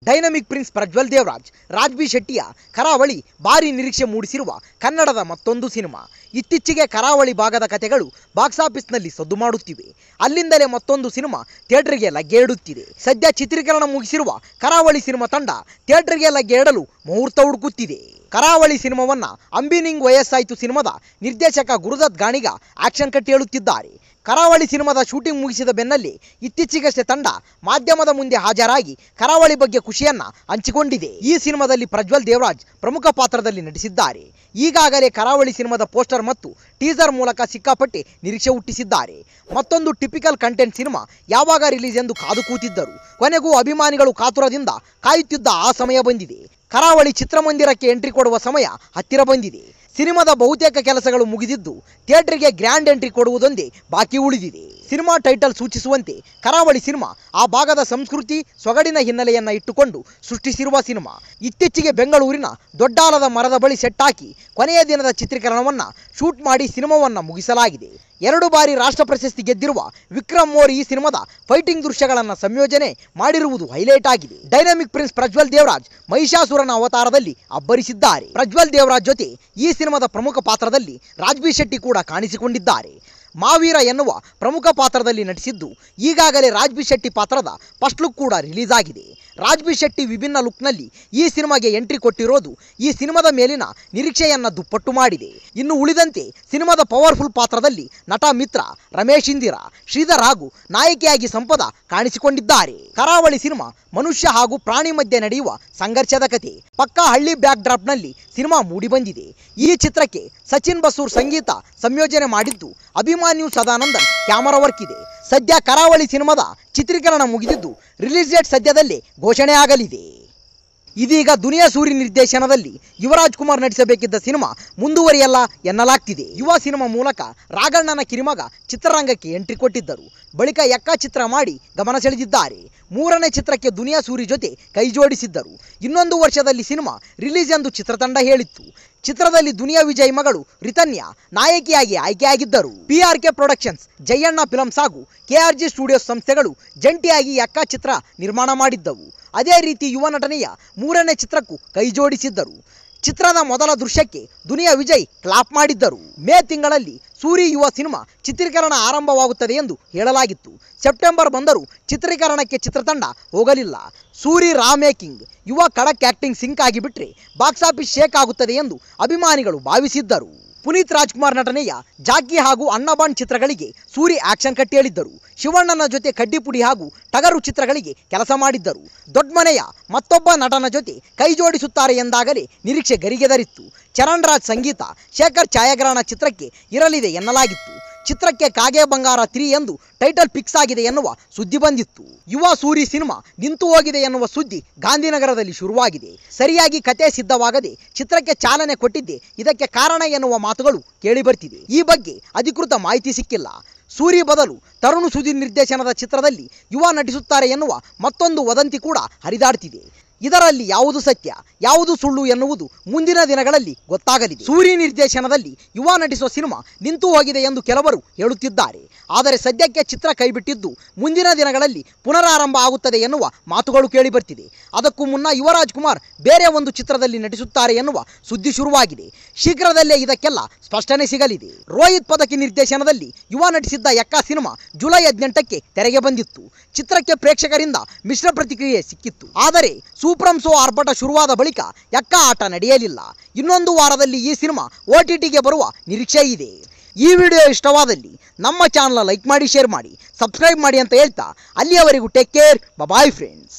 Dynamic prince Prajwal Devaraj, Raj B ಶೆಟ್ಟಿಯ ಕರಾವಳಿ ಭಾರಿ ನಿರೀಕ್ಷೆ ಮೂಡಿಸಿರುವ ಕನ್ನಡದ ಮತ್ತೊಂದು ಸಿನಿಮಾ. ಇತ್ತೀಚೆಗೆ ಕರಾವಳಿ ಭಾಗದ ಕಥೆಗಳು ಬಾಕ್ಸ್ ಆಫೀಸ್ನಲ್ಲಿ ಸದ್ದು ಮಾಡುತ್ತಿವೆ. ಅಲ್ಲಿಂದಲೇ ಮತ್ತೊಂದು ಸಿನಿಮಾ ಥಿಯೇಟರ್ಗೆ ಲಗ್ಗೆ ಇಡುತ್ತಿದೆ. ಸದ್ಯ ಚಿತ್ರೀಕರಣ ಮುಗಿಸಿರುವ ಕರಾವಳಿ ಸಿನಿಮಾ ತಂಡ ಥಿಯೇಟರ್ಗೆ ಲಗ್ಗೆ ಇಡಲು ಮುಹೂರ್ತ ಹುಡುಕುತ್ತಿದೆ. ಕರಾವಳಿ ಸಿನಿಮಾವನ್ನ ಅಂಬಿನಿಂಗ್ ವಯಸ್ಸಾಯಿತು ಸಿನಿಮಾದ ನಿರ್ದೇಶಕ ಗುರುದತ್ ಗಾಣಿಗ ಆಕ್ಷನ್ ಕಟ್ ಹೇಳುತ್ತಿದ್ದಾರೆ. ಕರಾವಳಿ ಸಿನಿಮಾದ ಶೂಟಿಂಗ್ ಮುಗಿಸಿದ ಬೆನ್ನಲ್ಲೇ ಇತ್ತೀಚೆಗಷ್ಟೇ ತಂಡ ಮಾಧ್ಯಮದ ಮುಂದೆ ಹಾಜರಾಗಿ ಕರಾವಳಿ ಬಗ್ಗೆ ಖುಷಿಯನ್ನ ಹಂಚಿಕೊಂಡಿದೆ. ಈ ಸಿನಿಮಾದಲ್ಲಿ ಪ್ರಜ್ವಲ್ ದೇವರಾಜ್ ಪ್ರಮುಖ ಪಾತ್ರದಲ್ಲಿ ನಟಿಸಿದ್ದಾರೆ. ಈಗಾಗಲೇ ಕರಾವಳಿ ಸಿನಿಮಾದ ಪೋಸ್ಟರ್ ಮತ್ತು ಟೀಸರ್ ಮೂಲಕ ಸಿಕ್ಕಾಪಟ್ಟೆ ನಿರೀಕ್ಷೆ ಹುಟ್ಟಿಸಿದ್ದಾರೆ. ಮತ್ತೊಂದು ಟಿಪಿಕಲ್ ಕಂಟೆಂಟ್ ಸಿನಿಮಾ ಯಾವಾಗ ರಿಲೀಸ್ ಎಂದು ಕಾದು ಕೂತಿದ್ದರು. ಕೊನೆಗೂ ಅಭಿಮಾನಿಗಳು ಕಾತುರದಿಂದ ಕಾಯುತ್ತಿದ್ದ ಆ ಸಮಯ ಬಂದಿದೆ. ಕರಾವಳಿ ಚಿತ್ರಮಂದಿರಕ್ಕೆ ಎಂಟ್ರಿ ಕೊಡುವ ಸಮಯ ಹತ್ತಿರ ಬಂದಿದೆ. ಸಿನಿಮಾದ ಬಹುತೇಕ ಕೆಲಸಗಳು ಮುಗಿದಿದ್ದು ಥಿಯೇಟರ್ಗೆ ಗ್ರ್ಯಾಂಡ್ ಎಂಟ್ರಿ ಕೊಡುವುದೊಂದೇ ಬಾಕಿ ಉಳಿದಿದೆ. ಸಿನಿಮಾ ಟೈಟಲ್ ಸೂಚಿಸುವಂತೆ ಕರಾವಳಿ ಸಿನಿಮಾ ಆ ಭಾಗದ ಸಂಸ್ಕೃತಿ ಸೊಗಡಿನ ಹಿನ್ನೆಲೆಯನ್ನ ಇಟ್ಟುಕೊಂಡು ಸೃಷ್ಟಿಸಿರುವ ಸಿನಿಮಾ. ಇತ್ತೀಚೆಗೆ ಬೆಂಗಳೂರಿನ ದೊಡ್ಡಾಲದ ಮರದ ಬಳಿ ಸೆಟ್ ಹಾಕಿ ಕೊನೆಯ ದಿನದ ಚಿತ್ರೀಕರಣವನ್ನ ಶೂಟ್ ಮಾಡಿ ಸಿನಿಮಾವನ್ನ ಮುಗಿಸಲಾಗಿದೆ. 2 ಬಾರಿ ರಾಷ್ಟ್ರ ಪ್ರಶಸ್ತಿ ಗೆದ್ದಿರುವ ವಿಕ್ರಮ್ ಮೋರ್ ಈ ಸಿನಿಮಾದ ಫೈಟಿಂಗ್ ದೃಶ್ಯಗಳನ್ನು ಸಂಯೋಜನೆ ಮಾಡಿರುವುದು ಹೈಲೈಟ್ ಆಗಿದೆ. ಡೈನಮಿಕ್ ಪ್ರಿನ್ಸ್ ಪ್ರಜ್ವಲ್ ದೇವರಾಜ್ ಮಹಿಷಾಸುರನ ಅವತಾರದಲ್ಲಿ ಅಬ್ಬರಿಸಿದ್ದಾರೆ. ಪ್ರಜ್ವಲ್ ದೇವರಾಜ್ ಜೊತೆ ಈ ಸಿನಿಮಾದ ಪ್ರಮುಖ ಪಾತ್ರದಲ್ಲಿ ರಾಜ್ ಬಿ ಶೆಟ್ಟಿ ಕೂಡ ಕಾಣಿಸಿಕೊಂಡಿದ್ದಾರೆ. ಮಾವೀರ ಎನ್ನುವ ಪ್ರಮುಖ ಪಾತ್ರದಲ್ಲಿ ನಟಿಸಿದ್ದು ಈಗಾಗಲೇ ರಾಜ್ ಬಿ ಶೆಟ್ಟಿ ಪಾತ್ರದ ಫಸ್ಟ್ ಲುಕ್ ಕೂಡ ರಿಲೀಸ್ ಆಗಿದೆ. ರಾಜ್ ಬಿ ಶೆಟ್ಟಿ ವಿಭಿನ್ನ ಲುಕ್ನಲ್ಲಿ ಈ ಸಿನಿಮಾಗೆ ಎಂಟ್ರಿ ಕೊಟ್ಟಿರೋದು ಈ ಸಿನಿಮಾದ ಮೇಲಿನ ನಿರೀಕ್ಷೆಯನ್ನ ದುಪ್ಪಟ್ಟು ಮಾಡಿದೆ. ಇನ್ನು ಉಳಿದಂತೆ ಸಿನಿಮಾದ ಪವರ್ಫುಲ್ ಪಾತ್ರದಲ್ಲಿ ನಟ ಮಿತ್ರ, ರಮೇಶ್ ಇಂದಿರಾ, ಶ್ರೀಧರ್ ಹಾಗೂ ನಾಯಕಿಯಾಗಿ ಸಂಪದ ಕಾಣಿಸಿಕೊಂಡಿದ್ದಾರೆ. ಕರಾವಳಿ ಸಿನಿಮಾ ಮನುಷ್ಯ ಹಾಗೂ ಪ್ರಾಣಿ ಮಧ್ಯೆ ನಡೆಯುವ ಸಂಘರ್ಷದ ಕತೆ. ಪಕ್ಕಾ ಹಳ್ಳಿ ಬ್ಯಾಕ್ ಡ್ರಾಪ್ ನಲ್ಲಿ ಸಿನಿಮಾ ಮೂಡಿಬಂದಿದೆ. ಈ ಚಿತ್ರಕ್ಕೆ ಸಚಿನ್ ಬಸೂರ್ ಸಂಗೀತ ಸಂಯೋಜನೆ ಮಾಡಿದ್ದು ಅಭಿಮಾನ್ಯು ಸದಾನಂದನ್ ಕ್ಯಾಮರಾ ವರ್ಕ್ ಇದೆ. ಸದ್ಯ ಕರಾವಳಿ ಸಿನಿಮಾದ ಚಿತ್ರೀಕರಣ ಮುಗಿದಿದ್ದು ರಿಲೀಸ್ ಡೇಟ್ ಸದ್ಯದಲ್ಲೇ ಘೋಷಣೆ ಆಗಲಿದೆ. ಇದೀಗ ದುನಿಯಾ ಸೂರಿ ನಿರ್ದೇಶನದಲ್ಲಿ ಯುವರಾಜ್ ಕುಮಾರ್ ನಟಿಸಬೇಕಿದ್ದ ಸಿನಿಮಾ ಮುಂದುವರಿಯಲ್ಲ ಎನ್ನಲಾಗ್ತಿದೆ. ಯುವ ಸಿನಿಮಾ ಮೂಲಕ ರಾಘಣ್ಣನ ಕಿರಿಮಗ ಚಿತ್ರರಂಗಕ್ಕೆ ಎಂಟ್ರಿ ಕೊಟ್ಟಿದ್ದರು. ಬಳಿಕ ಯಕ್ಕ ಚಿತ್ರ ಮಾಡಿ ಗಮನ ಸೆಳೆದಿದ್ದಾರೆ. 3ನೇ ಚಿತ್ರಕ್ಕೆ ದುನಿಯಾ ಸೂರಿ ಜೊತೆ ಕೈ ಜೋಡಿಸಿದ್ದರು. ಇನ್ನೊಂದು ವರ್ಷದಲ್ಲಿ ಸಿನಿಮಾ ರಿಲೀಸ್ ಎಂದು ಚಿತ್ರತಂಡ ಹೇಳಿತ್ತು. ಚಿತ್ರದಲ್ಲಿ ದುನಿಯಾ ವಿಜಯ್ ಮಗಳು ರಿತನ್ಯಾ ನಾಯಕಿಯಾಗಿ ಆಯ್ಕೆಯಾಗಿದ್ದರು. PRK ಪ್ರೊಡಕ್ಷನ್ಸ್, ಜಯಣ್ಣ ಫಿಲ್ಮ್ಸ್ ಹಾಗೂ KRG ಸ್ಟುಡಿಯೋಸ್ ಸಂಸ್ಥೆಗಳು ಜಂಟಿಯಾಗಿ ಯಕ್ಕ ಚಿತ್ರ ನಿರ್ಮಾಣ ಮಾಡಿದ್ದವು. ಅದೇ ರೀತಿ ಯುವ ನಟನೆಯ 3ನೇ ಚಿತ್ರಕ್ಕೂ ಕೈ ಜೋಡಿಸಿದ್ದರು. ಚಿತ್ರದ ಮೊದಲ ದೃಶ್ಯಕ್ಕೆ ದುನಿಯಾ ವಿಜಯ್ ಕ್ಲಾಪ್ ಮಾಡಿದ್ದರು. ಮೇ ತಿಂಗಳಲ್ಲಿ ಸೂರಿ ಯುವ ಸಿನಿಮಾ ಚಿತ್ರೀಕರಣ ಆರಂಭವಾಗುತ್ತದೆ ಎಂದು ಹೇಳಲಾಗಿತ್ತು. ಸೆಪ್ಟೆಂಬರ್ ಬಂದರೂ ಚಿತ್ರೀಕರಣಕ್ಕೆ ಚಿತ್ರತಂಡ ಹೋಗಲಿಲ್ಲ. ಸೂರಿ ರಾ ಮೇಕಿಂಗ್ ಯುವ ಖಡಕ್ ಆಕ್ಟಿಂಗ್ ಸಿಂಕ್ ಆಗಿಬಿಟ್ರೆ ಬಾಕ್ಸ್ ಆಫೀಸ್ ಶೇಕ್ ಆಗುತ್ತದೆ ಎಂದು ಅಭಿಮಾನಿಗಳು ಭಾವಿಸಿದ್ದರು. ಪುನೀತ್ ರಾಜ್ಕುಮಾರ್ ನಟನೆಯ ಜಾಕಿ ಹಾಗೂ ಅಣ್ಣಬಾಂಡ್ ಚಿತ್ರಗಳಿಗೆ ಸೂರಿ ಆಕ್ಷನ್ ಕಟ್ ಹೇಳಿದ್ದರು. ಶಿವಣ್ಣನ ಜೊತೆ ಕಡ್ಡಿಪುಡಿ ಹಾಗೂ ಟಗರು ಚಿತ್ರಗಳಿಗೆ ಕೆಲಸ ಮಾಡಿದ್ದರು. ದೊಡ್ಡಮನೆಯ ಮತ್ತೊಬ್ಬ ನಟನ ಜೊತೆ ಕೈ ಜೋಡಿಸುತ್ತಾರೆ ಎಂದಾಗಲೇ ನಿರೀಕ್ಷೆ ಗರಿಗೆದರಿತ್ತು. ಚರಣ್ ರಾಜ್ ಸಂಗೀತ, ಶೇಖರ್ ಛಾಯಾಗ್ರಹಣ ಚಿತ್ರಕ್ಕೆ ಇರಲಿದೆ ಎನ್ನಲಾಗಿತ್ತು. ಚಿತ್ರಕ್ಕೆ ಕಾಗೆ ಬಂಗಾರ 3 ಎಂದು ಟೈಟಲ್ ಫಿಕ್ಸ್ ಆಗಿದೆ ಎನ್ನುವ ಸುದ್ದಿ ಬಂದಿತ್ತು. ಯುವ ಸೂರಿ ಸಿನಿಮಾ ನಿಂತು ಹೋಗಿದೆ ಎನ್ನುವ ಸುದ್ದಿ ಗಾಂಧಿನಗರದಲ್ಲಿ ಶುರುವಾಗಿದೆ. ಸರಿಯಾಗಿ ಕತೆ ಸಿದ್ಧವಾಗದೆ ಚಿತ್ರಕ್ಕೆ ಚಾಲನೆ ಕೊಟ್ಟಿದ್ದೆ ಇದಕ್ಕೆ ಕಾರಣ ಎನ್ನುವ ಮಾತುಗಳು ಕೇಳಿಬರ್ತಿದೆ. ಈ ಬಗ್ಗೆ ಅಧಿಕೃತ ಮಾಹಿತಿ ಸಿಕ್ಕಿಲ್ಲ. ಸೂರಿ ಬದಲು ತರುಣ್ ಸುಧೀರ್ ನಿರ್ದೇಶನದ ಚಿತ್ರದಲ್ಲಿ ಯುವ ನಟಿಸುತ್ತಾರೆ ಎನ್ನುವ ಮತ್ತೊಂದು ವದಂತಿ ಕೂಡ ಹರಿದಾಡ್ತಿದೆ. ಇದರಲ್ಲಿ ಯಾವುದು ಸತ್ಯ ಯಾವುದು ಸುಳ್ಳು ಎನ್ನುವುದು ಮುಂದಿನ ದಿನಗಳಲ್ಲಿ ಗೊತ್ತಾಗಲಿದೆ. ಸೂರಿ ನಿರ್ದೇಶನದಲ್ಲಿ ಯುವ ನಟಿಸುವ ಸಿನಿಮಾ ನಿಂತು ಹೋಗಿದೆ ಎಂದು ಕೆಲವರು ಹೇಳುತ್ತಿದ್ದಾರೆ. ಆದರೆ ಸದ್ಯಕ್ಕೆ ಚಿತ್ರ ಕೈಬಿಟ್ಟಿದ್ದು ಮುಂದಿನ ದಿನಗಳಲ್ಲಿ ಪುನರಾರಂಭ ಆಗುತ್ತದೆ ಎನ್ನುವ ಮಾತುಗಳು ಕೇಳಿಬರ್ತಿದೆ. ಅದಕ್ಕೂ ಮುನ್ನ ಯುವರಾಜ್ ಕುಮಾರ್ ಬೇರೆ ಒಂದು ಚಿತ್ರದಲ್ಲಿ ನಟಿಸುತ್ತಾರೆ ಎನ್ನುವ ಸುದ್ದಿ ಶುರುವಾಗಿದೆ. ಶೀಘ್ರದಲ್ಲೇ ಇದಕ್ಕೆಲ್ಲ ಸ್ಪಷ್ಟನೆ ಸಿಗಲಿದೆ. ರೋಹಿತ್ ಪದಕಿ ನಿರ್ದೇಶನದಲ್ಲಿ ಯುವ ನಟಿಸಿದ್ದ ಯಕ್ಕ ಸಿನಿಮಾ ಜುಲೈ 18ಕ್ಕೆ ತೆರೆಗೆ ಬಂದಿತ್ತು. ಚಿತ್ರಕ್ಕೆ ಪ್ರೇಕ್ಷಕರಿಂದ ಮಿಶ್ರ ಪ್ರತಿಕ್ರಿಯೆ ಸಿಕ್ಕಿತ್ತು. ಆದರೆ ಸೂಪ್ರಂ ಶೋ ಆರ್ಭಟ ಶುರುವಾದ ಬಳಿಕ ಯಕ್ಕ ಆಟ ನಡೆಯಲಿಲ್ಲ. ಇನ್ನೊಂದು ವಾರದಲ್ಲಿ ಈ ಸಿನಿಮಾ OTTಗೆ ಬರುವ ನಿರೀಕ್ಷೆ ಇದೆ. ಈ ವಿಡಿಯೋ ಇಷ್ಟವಾದಲ್ಲಿ ನಮ್ಮ ಚಾನಲ್ ಲೈಕ್ ಮಾಡಿ, ಶೇರ್ ಮಾಡಿ, ಸಬ್ಸ್ಕ್ರೈಬ್ ಮಾಡಿ ಅಂತ ಹೇಳ್ತಾ ಅಲ್ಲಿಯವರೆಗೂ ಟೇಕ್ ಕೇರ್, ಬಾಯ್ ಫ್ರೆಂಡ್ಸ್.